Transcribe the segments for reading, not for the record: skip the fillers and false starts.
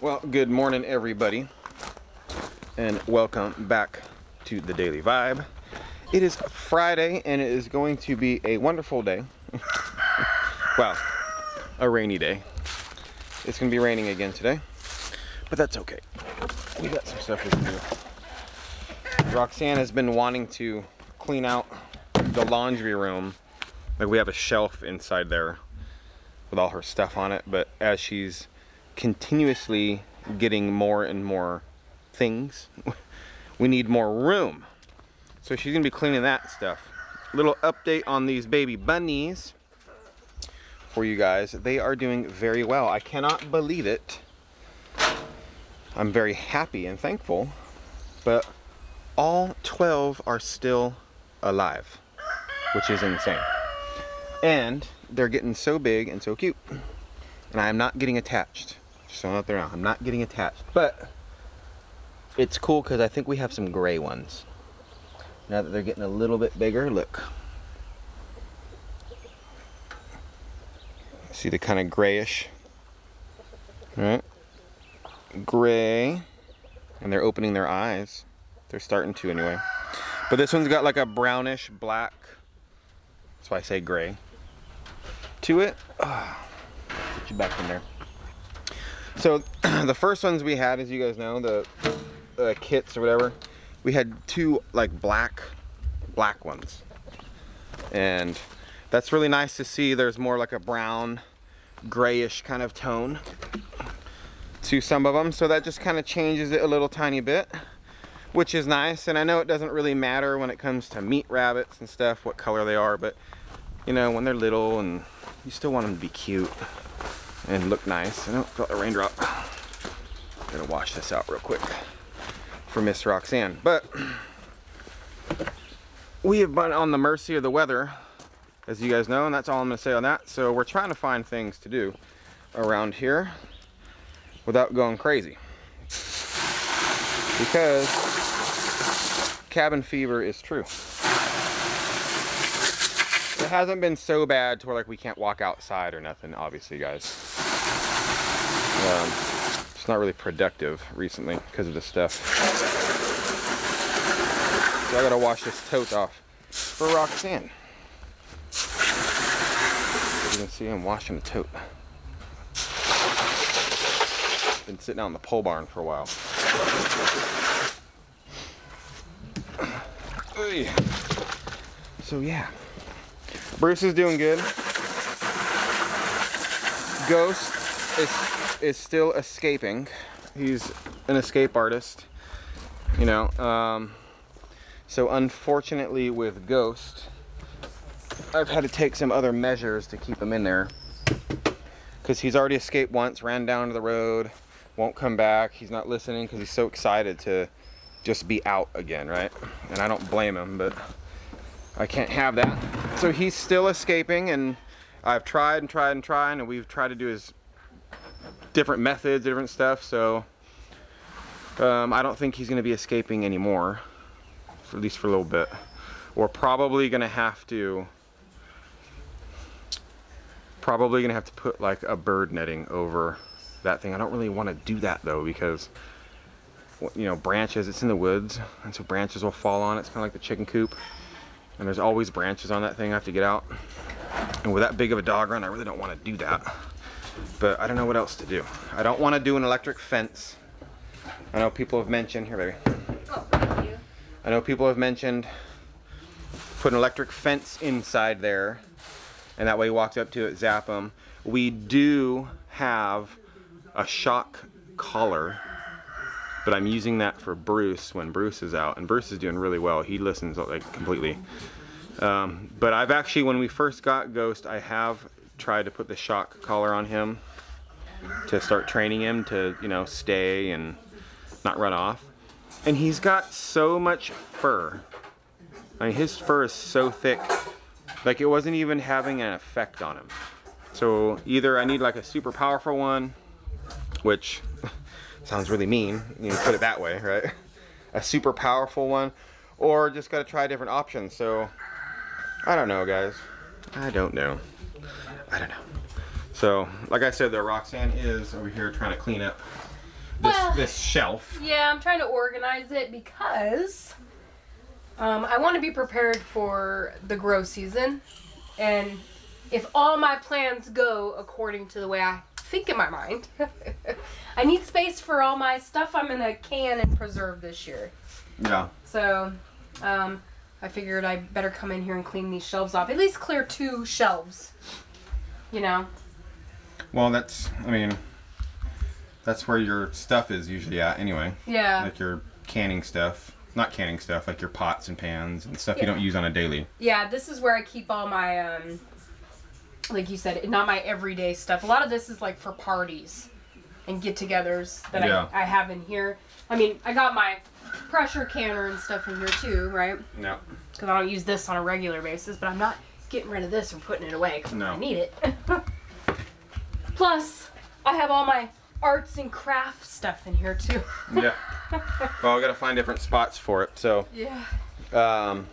Well, good morning everybody, and welcome back to the Daily Vibe. It is Friday and it is going to be a wonderful day. Well, a rainy day. It's gonna be raining again today, but that's okay. We got some stuff we can do. Roxanne has been wanting to clean out the laundry room. Like, we have a shelf inside there with all her stuff on it, but as she's continuously getting more and more things, we need more room. So she's gonna be cleaning that stuff. Little update on these baby bunnies for you guys. They are doing very well. I cannot believe it. I'm very happy and thankful, but all 12 are still alive, which is insane. And they're getting so big and so cute. And I'm not getting attached. Just throwing out there now, I'm not getting attached. But it's cool because I think we have some gray ones. Now that they're getting a little bit bigger, look. See the kind of grayish, right? Gray. And they're opening their eyes. They're starting to anyway. But this one's got like a brownish black, that's why I say gray, to it. Put you back in there. So the first ones we had, as you guys know, the kits or whatever, we had two like black ones, and that's really nice to see. There's more like a brown grayish kind of tone to some of them, so that just kind of changes it a little tiny bit, which is nice. And I know it doesn't really matter when it comes to meat rabbits and stuff what color they are, but you know, when they're little and you still want them to be cute and look nice. I don't feel a raindrop. I'm gonna wash this out real quick for Miss Roxanne. But we have been on the mercy of the weather, as you guys know, and that's all I'm gonna say on that. So we're trying to find things to do around here without going crazy, because cabin fever is true. It hasn't been so bad to where like we can't walk outside or nothing, obviously, guys. It's not really productive recently because of this stuff. So I gotta wash this tote off for Roxanne. You can see I'm washing the tote. Been sitting out in the pole barn for a while. So yeah, Bruce is doing good. Ghost is still escaping. He's an escape artist, you know. So unfortunately with Ghost, I've had to take some other measures to keep him in there, because he's already escaped once, ran down to the road, won't come back. He's not listening because he's so excited to just be out again, right? And I don't blame him, but I can't have that. So he's still escaping, and I've tried and tried and tried, and we've tried to do his different methods, different stuff. So I don't think he's going to be escaping anymore, for at least for a little bit. We're probably going to have to put like a bird netting over that thing. I don't really want to do that though, because you know, branches, it's in the woods, and so branches will fall on it. It's kind of like the chicken coop, and there's always branches on that thing I have to get out. And with that big of a dog run, I really don't want to do that. But I don't know what else to do. I don't want to do an electric fence. I know people have mentioned, here baby. Oh, thank you. I know people have mentioned put an electric fence inside there, and that way he walks up to it, zap him. We do have a shock collar, but I'm using that for Bruce when Bruce is out, and Bruce is doing really well. He listens like completely. But I've actually, when we first got Ghost, I have tried to put the shock collar on him to start training him to, you know, stay and not run off. And he's got so much fur. I mean, his fur is so thick, like it wasn't even having an effect on him. So either I need like a super powerful one, which sounds really mean, you put it that way, right? A super powerful one, or just gotta try different options. So I don't know, guys. I don't know. So like I said, though, Roxanne is over here trying to clean up this shelf. Yeah, I'm trying to organize it because I want to be prepared for the grow season. And if all my plans go according to the way I think in my mind, I need space for all my stuff I'm going to can and preserve this year. Yeah. So, I figured I better come in here and clean these shelves off. At least clear 2 shelves, you know? Well, that's where your stuff is usually at anyway. Yeah. Like your canning stuff. Not canning stuff, like your pots and pans and stuff you don't use on a daily. Yeah, this is where I keep all my, like you said, not my everyday stuff. A lot of this is like for parties and get-togethers that I have in here. I mean, I got my pressure canner and stuff in here too, right? No. Because I don't use this on a regular basis, but I'm not getting rid of this and putting it away because I need it. Plus, I have all my arts and crafts stuff in here too. Yeah. Well, I gotta find different spots for it. So, yeah.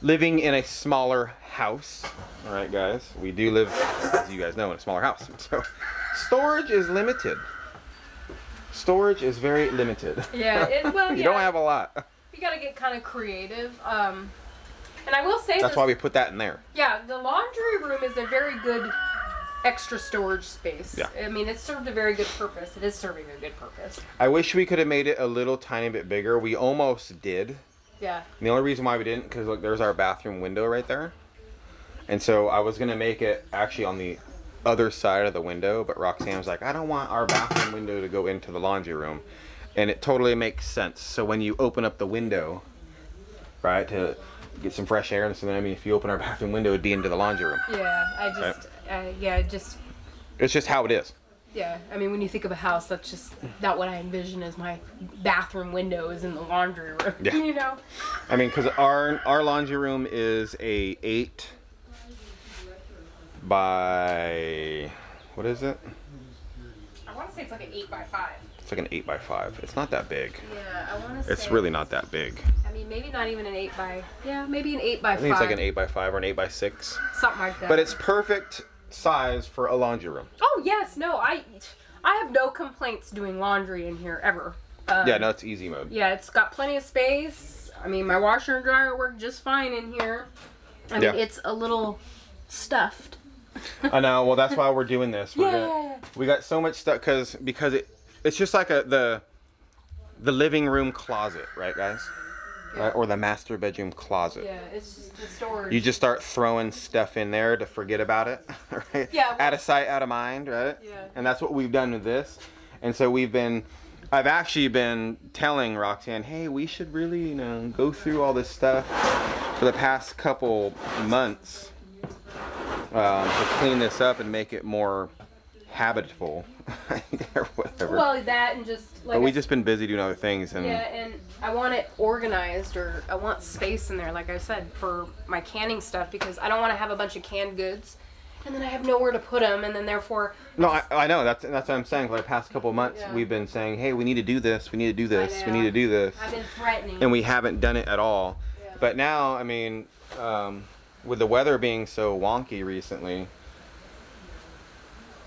Living in a smaller house. All right, guys. We do live, as you guys know, in a smaller house. So, storage is limited. Storage is very limited. Yeah. Well, you don't have a lot. You gotta get kind of creative. And I will say that's why we put that in there. Yeah, the laundry room is a very good extra storage space. Yeah. I mean, it served a very good purpose. It is serving a good purpose. I wish we could have made it a little tiny bit bigger. We almost did. Yeah. And the only reason why we didn't, because look, there's our bathroom window right there. And so I was going to make it actually on the other side of the window, but Roxanne was like, I don't want our bathroom window to go into the laundry room. And it totally makes sense. So when you open up the window, right, to get some fresh air, and so then, I mean, if you open our bathroom window, it'd be into the laundry room. Yeah, it's just how it is. Yeah, I mean, when you think of a house, that's just not what I envision as my bathroom window is in the laundry room. Yeah. You know? I mean, because our laundry room is a 8 by, what is it? I want to say it's like an 8 by 5. It's like an 8 by 5. It's not that big. Yeah, I want to say. It's really not that big. I mean, maybe not even an 8 by, yeah, maybe an 8 by 5. I think it's like an 8 by 5 or an 8 by 6. Something like that. But it's perfect size for a laundry room. Oh, yes, no, I have no complaints doing laundry in here, ever. Yeah, no, it's easy mode. Yeah, it's got plenty of space. I mean, my washer and dryer work just fine in here. I mean, it's a little stuffed. I know. Well, that's why we're doing this. We got so much stuff because it's just like the living room closet, right, guys? Yeah. Right? Or the master bedroom closet. Yeah, it's just the storage. You just start throwing stuff in there to forget about it, right? Yeah. Out of sight, out of mind, right? Yeah. And that's what we've done with this. And so I've actually been telling Roxanne, hey, we should really, go through all this stuff for the past couple months to clean this up and make it more habitable or whatever. Well, that and just like. But we've just been busy doing other things. And yeah, and I want it organized, or I want space in there, like I said, for my canning stuff, because I don't want to have a bunch of canned goods and then I have nowhere to put them, and then therefore. No, I know that's what I'm saying. For the past couple of months, we've been saying, hey, we need to do this, we need to do this, we need to do this. I've been threatening. And we haven't done it at all. Yeah. But now, I mean, with the weather being so wonky recently,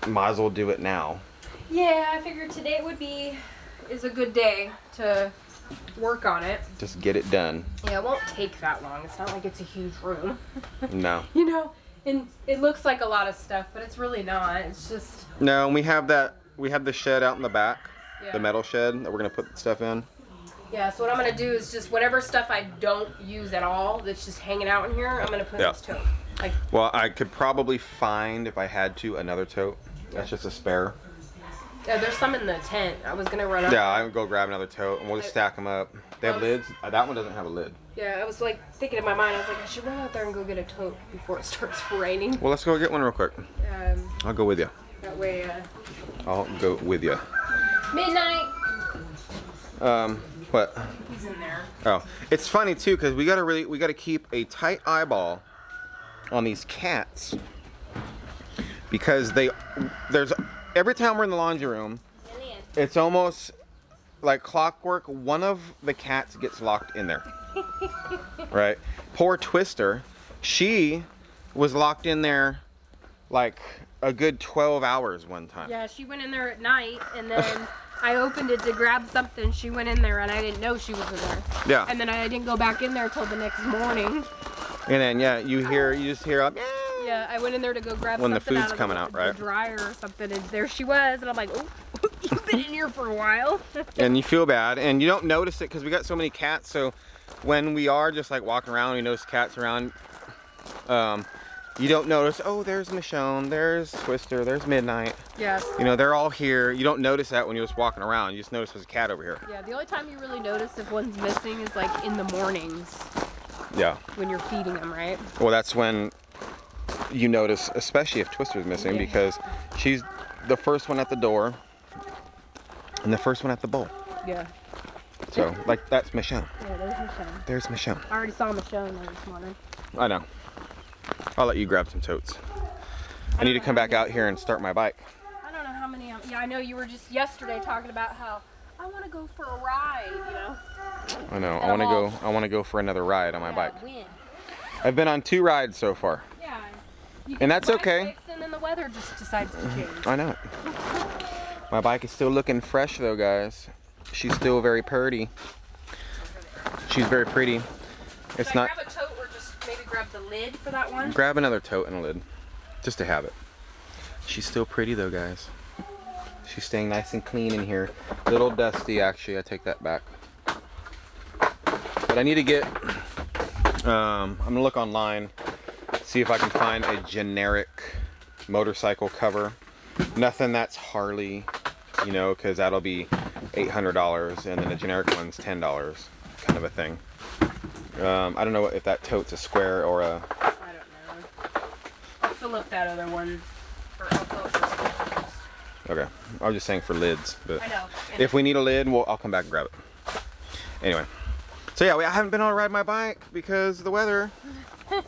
might as well do it now. Yeah, I figured today is a good day to work on it. Just get it done. Yeah, it won't take that long. It's not like it's a huge room. No. And it looks like a lot of stuff, but it's really not. It's just. No, and we have the shed out in the back, the metal shed that we're gonna put stuff in. Yeah, so what I'm gonna do is just whatever stuff I don't use at all that's just hanging out in here, I'm gonna put in this tote. Well, I could probably find, if I had to, another tote. That's just a spare. Yeah, there's some in the tent. I was gonna run out. Yeah, I would go grab another tote and we'll just stack them up. They have lids. That one doesn't have a lid. Yeah, I was like thinking in my mind, I was like, I should run out there and go get a tote before it starts raining. Well, let's go get one real quick. I'll go with you. That way. I'll go with you. Midnight. What? He's in there. Oh, it's funny too because we gotta keep a tight eyeball on these cats because every time we're in the laundry room, it's almost like clockwork. One of the cats gets locked in there. Right? Poor Twister, she was locked in there like a good 12 hours one time. Yeah, she went in there at night and then I opened it to grab something. She went in there and I didn't know she was in there. Yeah. And then I didn't go back in there until the next morning. And then yeah, you just hear up. Yeah, I went in there to go grab when something the food's out of coming out, right? The dryer or something, and there she was, and I'm like, oh, you've been in here for a while. And you feel bad, and you don't notice it because we got so many cats. So when we are just like walking around, we notice cats around. You don't notice. Oh, there's Michonne, there's Twister, there's Midnight. Yes. You know, they're all here. You don't notice that when you're just walking around. You just notice there's a cat over here. Yeah, the only time you really notice if one's missing is like in the mornings. Yeah. When you're feeding them, right? Well, that's when you notice, especially if Twister's missing, because she's the first one at the door and the first one at the bowl. Yeah. So, like, that's Michonne. Yeah, there's Michonne. There's Michonne. I already saw Michonne there this morning. I know. I'll let you grab some totes. I need to come back out here and start my bike. I don't know how many. Yeah, I know you were just yesterday talking about how I want to go for a ride, you know. I know. I want to go for another ride on my bike. When? I've been on 2 rides so far. Yeah. And that's okay. And then the weather just decides to change. I know. My bike is still looking fresh though, guys. She's still very pretty. She's very pretty. It's not. Grab a tote or just maybe grab the lid for that one? Grab another tote and a lid, just to have it. She's still pretty though, guys. She's staying nice and clean in here. A little dusty, actually. I take that back. But I need to get. I'm gonna look online, see if I can find a generic motorcycle cover. Nothing that's Harley, you know, because that'll be $800, and then a generic one's $10, kind of a thing. I don't know if that tote's a square or a. I don't know. I'll fill up that other one. Or I'll fill up this one. Okay, I was just saying for lids, but I know. if we need a lid, I'll come back and grab it. Anyway, so yeah, I haven't been able to ride my bike because of the weather,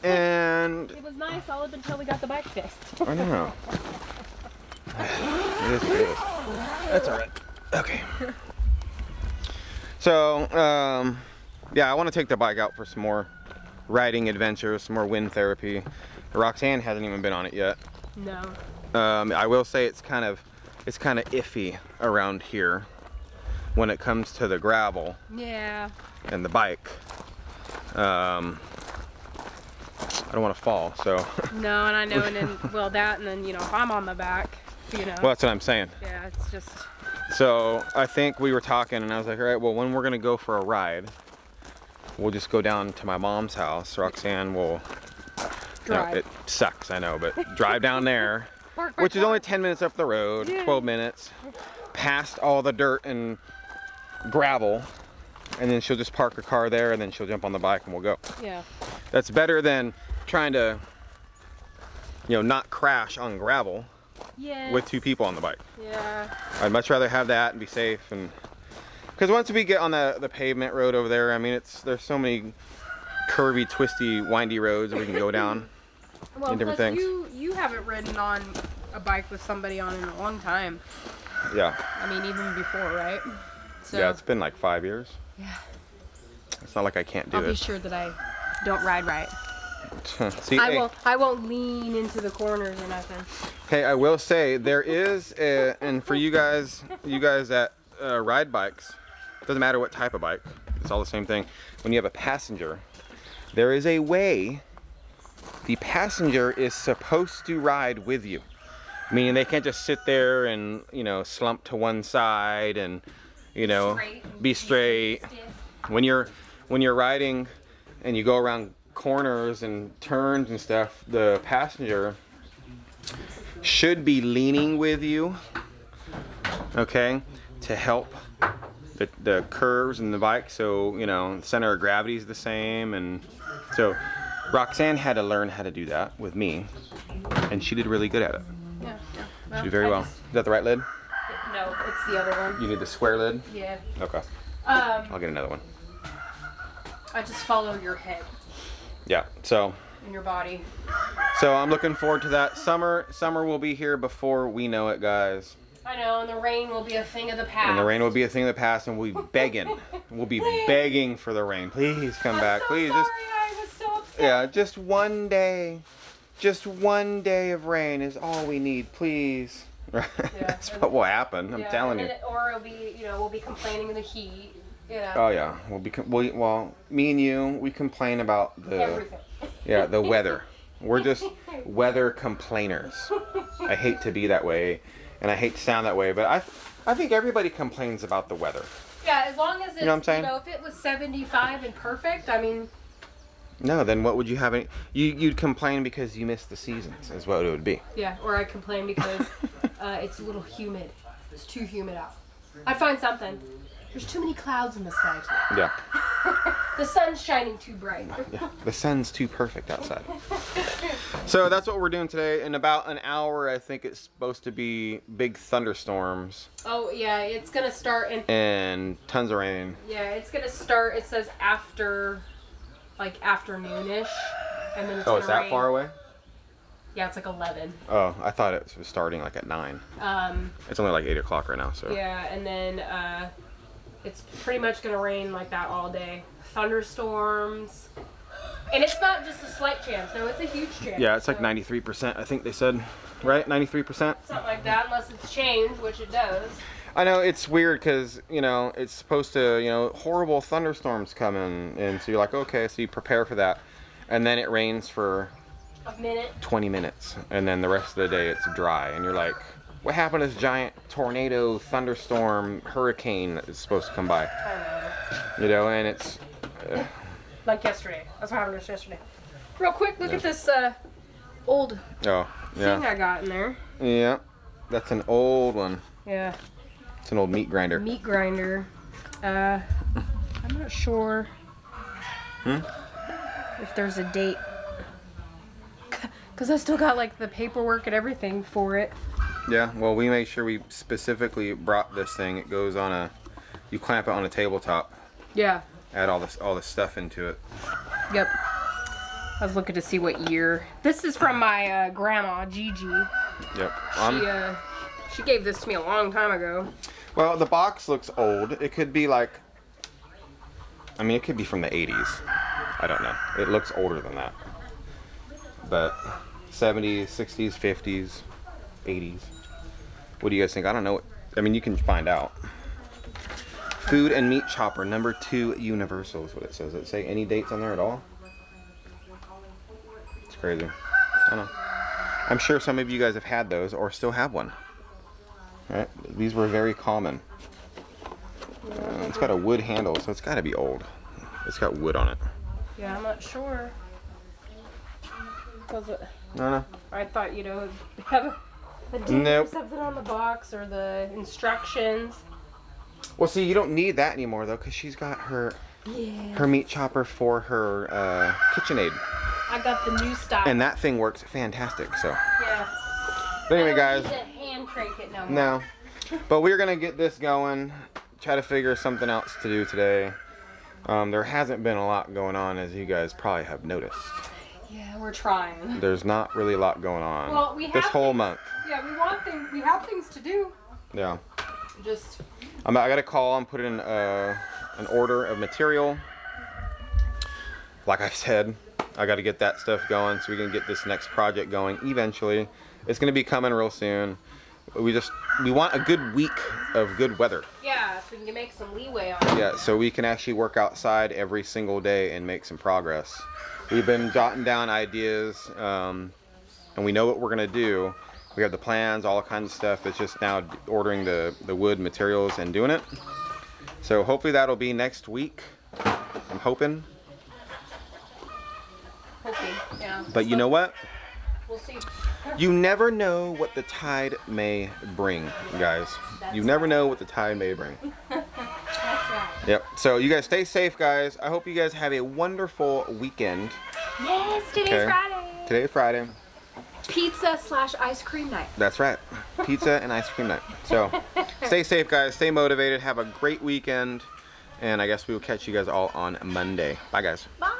and it was nice all up until we got the bike fixed. I know. It is what it is. That's all right. Okay. So, yeah, I want to take the bike out for some more riding adventures, some more wind therapy. Roxanne hasn't even been on it yet. No. I will say it's kind of iffy around here when it comes to the gravel. Yeah. And the bike. I don't want to fall, so. No, and I know, and then, well, that, and then, you know, if I'm on the back, you know. Well, that's what I'm saying. Yeah, it's just. So, I think we were talking, and I was like, all right, well, when we're going to go for a ride, we'll just go down to my mom's house. Roxanne will. Drive. No, it sucks, I know, but drive down there, which is only 10 minutes up the road, 12 minutes, past all the dirt and gravel, and then she'll just park her car there, and then she'll jump on the bike and we'll go. Yeah. That's better than trying to, you know, not crash on gravel with 2 people on the bike. Yeah. I'd much rather have that and be safe, and because once we get on the pavement road over there, I mean, there's so many curvy, twisty, windy roads that we can go down. Well, and different plus things. you haven't ridden on a bike with somebody on in a long time. Yeah. I mean, even before, right? So, yeah, it's been like 5 years. Yeah. It's not like I can't do I'll it. be sure that I don't ride right. See, I won't lean into the corners or nothing. Hey, I will say there is and for you guys that ride bikes, doesn't matter what type of bike, it's all the same thing. When you have a passenger, there is a way the passenger is supposed to ride with you. Meaning they can't just sit there and, you know, slump to one side and, you know, be straight. When you're riding and you go around corners and turns and stuff, the passenger should be leaning with you, okay, to help the curves in the bike, so, you know, the center of gravity is the same. And so Roxanne had to learn how to do that with me, and she did really good at it. Yeah. Well, she did very well. Is that the right lid? No, it's the other one. You need the square lid? Yeah. Okay. I'll get another one. I just follow your head. Yeah, so. In your body. So I'm looking forward to that. Summer will be here before we know it, guys. I know, and the rain will be a thing of the past. And the rain will be a thing of the past, and we'll be begging. We'll be begging for the rain. Please come back. Please, sorry, I was so upset. Yeah, just one day. Just one day of rain is all we need, please. Right. Yeah. That's what will happen. I'm Yeah, telling and you. then or it'll be, you know, we'll be complaining of the heat. You know. Oh yeah, well, me and you, we complain about the Everything. yeah, the weather. We're just weather complainers. I hate to be that way, and I hate to sound that way, but I think everybody complains about the weather. Yeah, as long as it's, You know what I'm saying? You know, if it was 75 and perfect, I mean. No, then what would you have? You'd complain because you missed the seasons, is what it would be. Yeah, or I complain because it's a little humid. It's too humid out. I'd find something. There's too many clouds in the sky today. Yeah. The sun's shining too bright. Yeah. The sun's too perfect outside. So that's what we're doing today. In about an hour, I think it's supposed to be big thunderstorms. Oh yeah, it's gonna start in. And tons of rain. Yeah, it's gonna start. It says after, like afternoonish, and then it's Oh, gonna it's that rain. far away? Yeah, it's like 11. Oh, I thought it was starting like at 9. It's only like 8 o'clock right now, so. Yeah, and then it's pretty much gonna rain like that all day. Thunderstorms, and it's not just a slight chance. No, it's a huge chance. Yeah, it's like 93%, I think they said, right? 93%? Something like that, unless it's changed, which it does. I know, it's weird because, you know, it's supposed to, you know, horrible thunderstorms coming, and so you're like, okay, so you prepare for that, and then it rains for A minute. 20 minutes, and then the rest of the day it's dry, and you're like, what happened to this giant tornado, thunderstorm, hurricane that is supposed to come by? I don't know. You know, and it's... Like yesterday. That's what happened yesterday. Real quick, look at this old oh, thing yeah. I got in there. Yeah, that's an old one. Yeah. It's an old meat grinder. Meat grinder. I'm not sure if there's a date. Because I still got like the paperwork and everything for it. Yeah, well, we made sure we specifically brought this thing. It goes on a... You clamp it on a tabletop. Yeah. Add all this stuff into it. Yep. I was looking to see what year. This is from my grandma, Gigi. Yep. She gave this to me a long time ago. Well, the box looks old. It could be like... I mean, it could be from the 80s. I don't know. It looks older than that. But 70s, 60s, 50s, 80s. What do you guys think? I don't know. I mean, you can find out. Food and meat chopper, #2 universal is what it says. Does it say any dates on there at all? It's crazy. I don't know. I'm sure some of you guys have had those or still have one. Right? These were very common. It's got a wood handle, so it's got to be old. It's got wood on it. Yeah, I'm not sure. Was it? No. I thought, you know, have a date Nope. or something on the box or the instructions. Well, see, you don't need that anymore though, because she's got her meat chopper for her KitchenAid, I got the new style. and that thing works fantastic. So, Yeah. but anyway, I guys, don't need to hand crank it no more. no. But we're gonna get this going. Try to figure something else to do today. There hasn't been a lot going on, as you guys probably have noticed. Yeah, we're trying. There's not really a lot going on Well, we this have whole things- month. Yeah, we have things to do. Yeah. Just I got to call and put in an order of material. Like I said, I got to get that stuff going so we can get this next project going eventually. It's going to be coming real soon. We want a good week of good weather. yeah, so we can make some leeway on it. Yeah, so we can actually work outside every single day and make some progress. We've been jotting down ideas, and we know what we're going to do. We have the plans, all kinds of stuff. It's just now ordering the wood materials and doing it. So hopefully that'll be next week. I'm hoping. Hopefully, yeah. But you know what? We'll see. You never know what the tide may bring, guys. You never know what the tide may bring. That's right. Yep. So you guys stay safe, guys. I hope you guys have a wonderful weekend. Yes, today's Okay. Friday. Today is Friday. Pizza/ice cream night. That's right. Pizza and ice cream night. So stay safe, guys. Stay motivated. Have a great weekend. And I guess we will catch you guys all on Monday. Bye, guys. Bye.